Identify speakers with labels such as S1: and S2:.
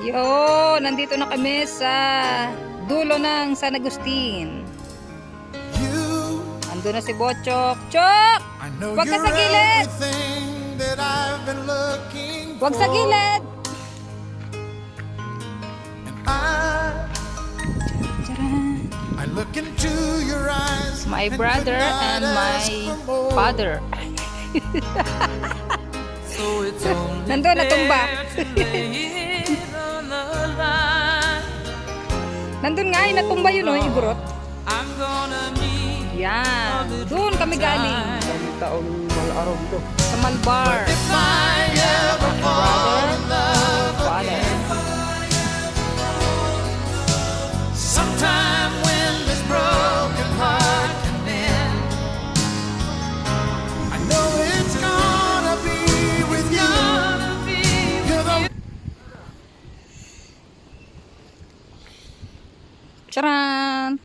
S1: Yo, nandito na kami sa dulo ng San Agustin.
S2: You,
S1: Ando na si Bochok. Chok!
S2: I know
S1: Wag ka
S2: you're
S1: sa gilid!
S2: everything that I've been looking
S1: Wag sa
S2: for.
S1: gilid! Tcharan!
S2: I look into your eyes.
S1: My
S2: and
S1: brother
S2: could not
S1: and
S2: ask
S1: my
S2: for more.
S1: father.
S3: So it's only
S1: Nandun, natumba.
S3: fair to lay it on the line.
S1: Nandun nga, natumba yun o, iburot.
S3: I'm gonna meet
S1: Yan. Doon kami galing.
S4: Taong malaraw dito.
S1: Sa Malbar.
S2: If I ever fall in love
S1: Father.
S2: sometime when this broken heart can mend, I know it's gonna be with you. You're the
S1: Tcharan!